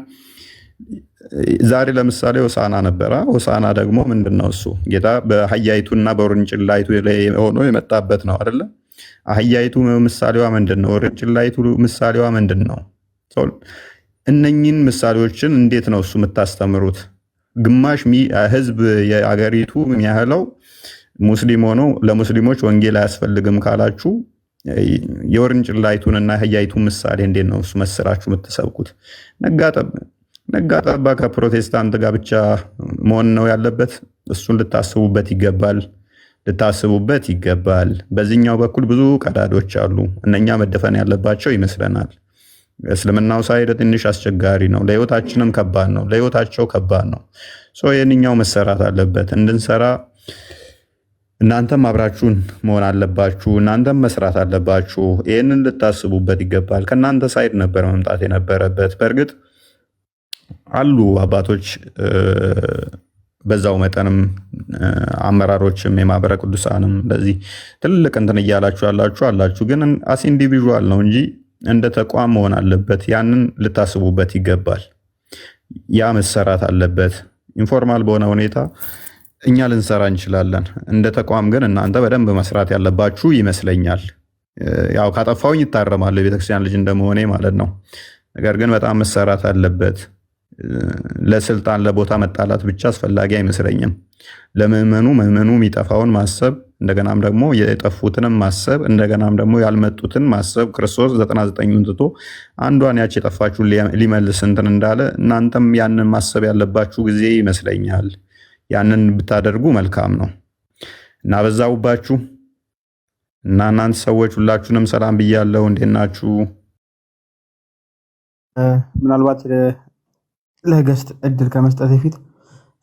ዛሬ ለምሳሌ ሆሳና ነበረ። ሆሳና ደግሞ ምንድነው? እሱ ጌታ በአህያይቱና በውርንጭላይቱ ላይ ሆኖ የመጣበት ነው አይደለ? አህያይቱ ምሳሌዋ ምንድነው? ውርንጭላይቱ ምሳሌዋ ምንድነው? እነኚህን ምሳሌዎችን እንዴት ነው እሱ የምታስተምሩት? ግማሽ ህዝብ የአገሪቱ የሚያህለው ሙስሊም ሆኖ ለሙስሊሞች ወንጌል አያስፈልግም ካላችሁ የውርንጭላይቱንና አህያይቱን ምሳሌ እንዴት ነው እሱ መስራችሁ የምትሰብኩት? ነጋጠባ ከፕሮቴስታንት ጋር ብቻ መሆን ነው ያለበት? እሱን ልታስቡበት ይገባል። በዚህኛው በኩል ብዙ ቀዳዶች አሉ። እነኛ መደፈን ያለባቸው ይመስለናል። እስልምናው ሳይድ ትንሽ አስቸጋሪ ነው፣ ለህይወታችንም ከባድ ነው፣ ለህይወታቸው ከባድ ነው። የእኛው መሰራት አለበት። እንድንሰራ እናንተም አብራችሁን መሆን አለባችሁ፣ እናንተም መስራት አለባችሁ። ይህንን ልታስቡበት ይገባል። ከእናንተ ሳይድ ነበር መምጣት የነበረበት። በእርግጥ አሉ አባቶች በዛው መጠንም አመራሮችም የማህበረ ቅዱሳንም እንደዚህ ትልቅ እንትን እያላችሁ አላችሁ። ግን አስ ኢንዲቪዥዋል ነው እንጂ እንደ ተቋም መሆን አለበት። ያንን ልታስቡበት ይገባል። ያ መሰራት አለበት። ኢንፎርማል በሆነ ሁኔታ እኛ ልንሰራ እንችላለን። እንደ ተቋም ግን እናንተ በደንብ መስራት ያለባችሁ ይመስለኛል። ያው ካጠፋውኝ ይታረማል፣ የቤተክርስቲያን ልጅ እንደመሆኔ ማለት ነው። ነገር ግን በጣም መሰራት አለበት። ለስልጣን ለቦታ መጣላት ብቻ አስፈላጊ አይመስለኝም። ለምዕመኑ የሚጠፋውን ማሰብ፣ እንደገናም ደግሞ የጠፉትንም ማሰብ፣ እንደገናም ደግሞ ያልመጡትን ማሰብ። ክርስቶስ 99ን ትቶ አንዷን ያች የጠፋችሁን ሊመልስ እንትን እንዳለ እናንተም ያንን ማሰብ ያለባችሁ ጊዜ ይመስለኛል። ያንን ብታደርጉ መልካም ነው እና በዛውባችሁ እና እናንተ ሰዎች ሁላችሁንም ሰላም ብያለሁ። እንዴት ናችሁ? ምናልባት ለገስት እድል ከመስጠት በፊት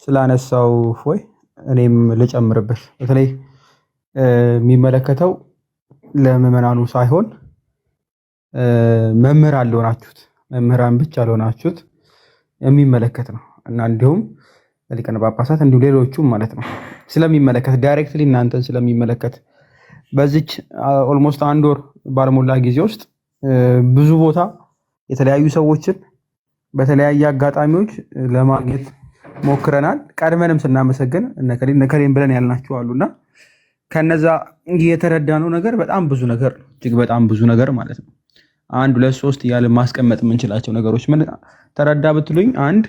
ስላነሳው ወይ እኔም ልጨምርበት። በተለይ የሚመለከተው ለምዕመናኑ ሳይሆን መምህራን ብቻ ለሆናችሁት የሚመለከት ነው እና እንዲሁም ሊቃነ ጳጳሳት እንዲሁም ሌሎቹም ማለት ነው ስለሚመለከት ዳይሬክትሊ እናንተን ስለሚመለከት በዚች ኦልሞስት 1 ወር ባልሞላ ጊዜ ውስጥ ብዙ ቦታ የተለያዩ ሰዎችን በተለያየ አጋጣሚዎች ለማግኘት ሞክረናል። ቀድመንም ስናመሰግን ነከሌን ብለን ያልናቸው አሉና ከነዛ የተረዳነው ነገር በጣም ብዙ ነገር ነው። እጅግ በጣም ብዙ ነገር ማለት ነው። 1 2 3 እያለ ማስቀመጥ የምንችላቸው ነገሮች ምን ተረዳ ብትሉኝ፣ አንድ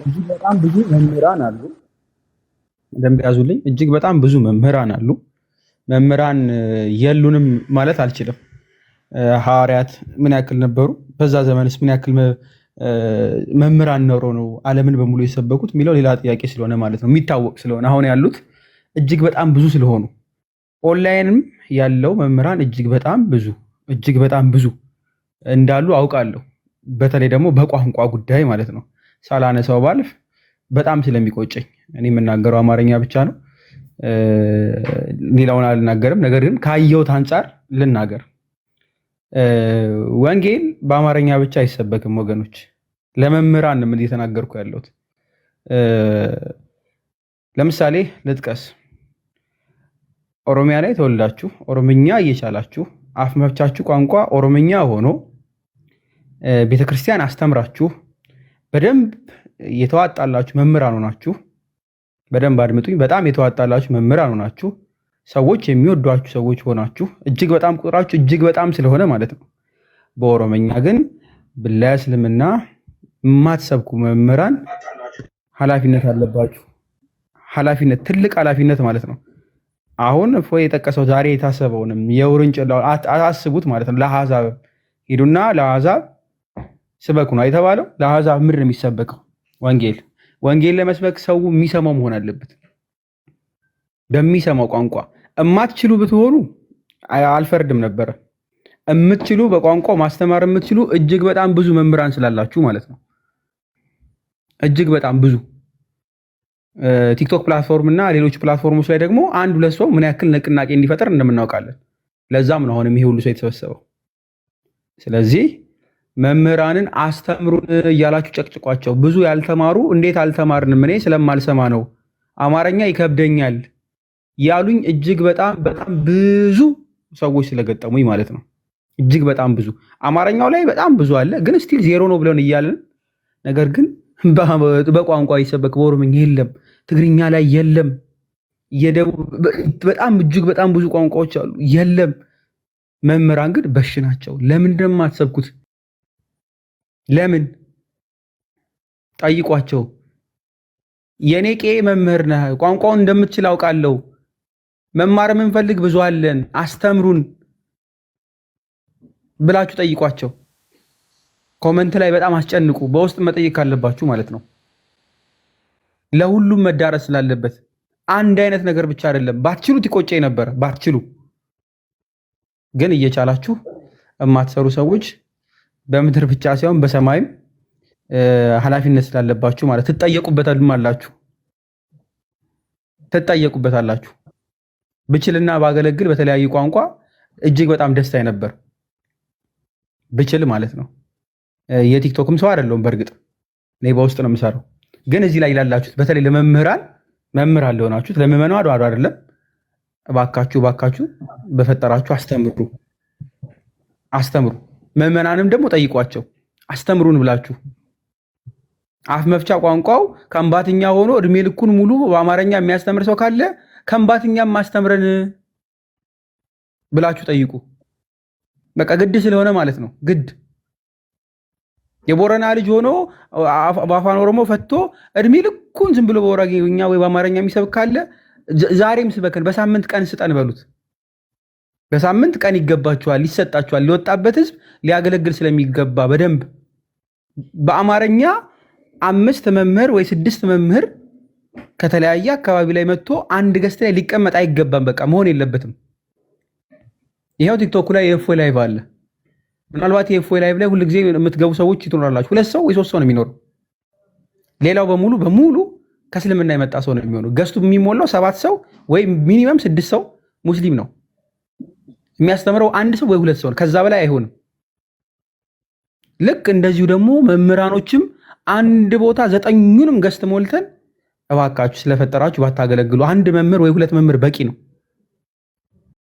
እጅግ በጣም ብዙ መምህራን አሉ። ደንብ ያዙልኝ። እጅግ በጣም ብዙ መምህራን አሉ። መምህራን የሉንም ማለት አልችልም። ሐዋርያት ምን ያክል ነበሩ? በዛ ዘመንስ ምን ያክል መምህራን ኖሮ ነው ዓለምን በሙሉ የሰበኩት የሚለው ሌላ ጥያቄ ስለሆነ ማለት ነው፣ የሚታወቅ ስለሆነ አሁን ያሉት እጅግ በጣም ብዙ ስለሆኑ ኦንላይንም ያለው መምህራን እጅግ በጣም ብዙ እንዳሉ አውቃለሁ። በተለይ ደግሞ በቋንቋ ጉዳይ ማለት ነው ሳላነሳው ባልፍ በጣም ስለሚቆጨኝ እኔ የምናገረው አማርኛ ብቻ ነው፣ ሌላውን አልናገርም። ነገር ግን ካየሁት አንጻር ልናገር። ወንጌል በአማርኛ ብቻ አይሰበክም ወገኖች። ለመምህራን ምን እየተናገርኩ ያለሁት? ለምሳሌ ልጥቀስ። ኦሮሚያ ላይ ተወልዳችሁ ኦሮምኛ እየቻላችሁ አፍ መፍቻችሁ ቋንቋ ኦሮምኛ ሆኖ ቤተክርስቲያን አስተምራችሁ በደንብ የተዋጣላችሁ መምህራን ሆናችሁ፣ በደንብ አድምጡኝ፣ በጣም የተዋጣላችሁ መምህራን ሆናችሁ ሰዎች የሚወዷችሁ ሰዎች ሆናችሁ እጅግ በጣም ቁጥራችሁ እጅግ በጣም ስለሆነ ማለት ነው። በኦሮምኛ ግን ለእስልምና የማትሰብኩ መምህራን ኃላፊነት አለባችሁ። ትልቅ ኃላፊነት ማለት ነው። አሁን እፎይ የጠቀሰው ዛሬ የታሰበውንም የውርንጭላው አስቡት ማለት ነው። ለአሕዛብ ሂዱና ለአሕዛብ ስበኩ ነው የተባለው። ለአሕዛብ ምድር የሚሰበከው ወንጌል ለመስበክ ሰው የሚሰማው መሆን አለበት። በሚሰማው ቋንቋ እማትችሉ ብትሆኑ አልፈርድም ነበረ። እምትችሉ በቋንቋው ማስተማር የምትችሉ እጅግ በጣም ብዙ መምህራን ስላላችሁ ማለት ነው። እጅግ በጣም ብዙ ቲክቶክ ፕላትፎርም እና ሌሎች ፕላትፎርሞች ላይ ደግሞ አንድ ሁለት ሰው ምን ያክል ንቅናቄ እንዲፈጠር እንደምናውቃለን። ለዛም ነው አሁንም ይሄ ሁሉ ሰው የተሰበሰበው። ስለዚህ መምህራንን አስተምሩን እያላችሁ ጨቅጭቋቸው። ብዙ ያልተማሩ እንዴት አልተማርንም እኔ ስለማልሰማ ነው አማርኛ ይከብደኛል ያሉኝ እጅግ በጣም በጣም ብዙ ሰዎች ስለገጠሙኝ ማለት ነው። እጅግ በጣም ብዙ አማርኛው ላይ በጣም ብዙ አለ፣ ግን ስቲል ዜሮ ነው ብለን እያለን ነገር ግን በቋንቋ ይሰበክ በኦሮምኛ የለም፣ ትግርኛ ላይ የለም፣ በጣም እጅግ በጣም ብዙ ቋንቋዎች አሉ የለም። መምህራን ግን በሽ ናቸው። ለምንድን ነው የማትሰብኩት? ለምን ጠይቋቸው። የኔ ቄ መምህር ነህ፣ ቋንቋውን እንደምትችል አውቃለሁ፣ መማር የምንፈልግ ብዙ አለን፣ አስተምሩን ብላችሁ ጠይቋቸው። ኮመንት ላይ በጣም አስጨንቁ፣ በውስጥ መጠየቅ ካለባችሁ ማለት ነው። ለሁሉም መዳረስ ስላለበት አንድ አይነት ነገር ብቻ አይደለም። ባትችሉት ይቆጨኝ ነበር፣ ባትችሉ ግን እየቻላችሁ የማትሰሩ ሰዎች በምድር ብቻ ሳይሆን በሰማይም ኃላፊነት ስላለባችሁ ማለት ትጠየቁበታላችሁ። ብችልና ባገለግል በተለያዩ ቋንቋ እጅግ በጣም ደስታዬ ነበር፣ ብችል ማለት ነው። የቲክቶክም ሰው አይደለሁም፣ በእርግጥ እኔ በውስጥ ነው የምሰራው። ግን እዚህ ላይ ላላችሁት በተለይ ለመምህራን መምህራን ለሆናችሁት ለምዕመናን አይደለም፣ እባካችሁ በፈጠራችሁ አስተምሩ። ምዕመናንም ደግሞ ጠይቋቸው፣ አስተምሩን ብላችሁ። አፍ መፍቻ ቋንቋው ከምባትኛ ሆኖ እድሜ ልኩን ሙሉ በአማርኛ የሚያስተምር ሰው ካለ ከምባትኛም ማስተምረን ብላችሁ ጠይቁ። በቃ ግድ ስለሆነ ማለት ነው። ግድ የቦረና ልጅ ሆኖ በአፋን ኦሮሞ ፈቶ እድሜ ልኩን ዝም ብሎ በወራጌኛ ወይ በአማርኛ የሚሰብክ ካለ ዛሬም ስበከን፣ በሳምንት ቀን ስጠን በሉት። በሳምንት ቀን ይገባችኋል፣ ይሰጣችኋል። ሊወጣበት ህዝብ ሊያገለግል ስለሚገባ በደንብ በአማርኛ 5 መምህር ወይ 6 መምህር ከተለያየ አካባቢ ላይ መጥቶ አንድ ገስት ላይ ሊቀመጥ አይገባም። በቃ መሆን የለበትም። ይሄው ቲክቶክ ላይ የእፎይ ላይቭ አለ። ምናልባት የእፎይ ላይቭ ላይ ሁልጊዜ የምትገቡ ሰዎች ትኖራላችሁ። 2 ሰው ወይ 3 ሰው ነው የሚኖረው። ሌላው በሙሉ ከእስልምና የመጣ ሰው ነው የሚሆነው። ገስቱ የሚሞላው 7 ሰው ወይ ሚኒመም 6 ሰው ሙስሊም ነው የሚያስተምረው። 1 ሰው ወይ 2 ሰው ነው፣ ከዛ በላይ አይሆንም። ልክ እንደዚሁ ደግሞ መምህራኖችም አንድ ቦታ 9ኙንም ገስት ሞልተን እባካችሁ ስለፈጠራችሁ ባታገለግሉ። 1 መምህር ወይ 2 መምህር በቂ ነው።